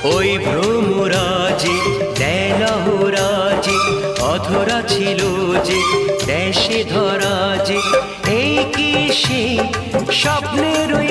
ওই ভ্রমরাজে দেলহরাজে অধরা ছিল যে দেশে ধরা যে এই কি সে স্বপ্নের ওই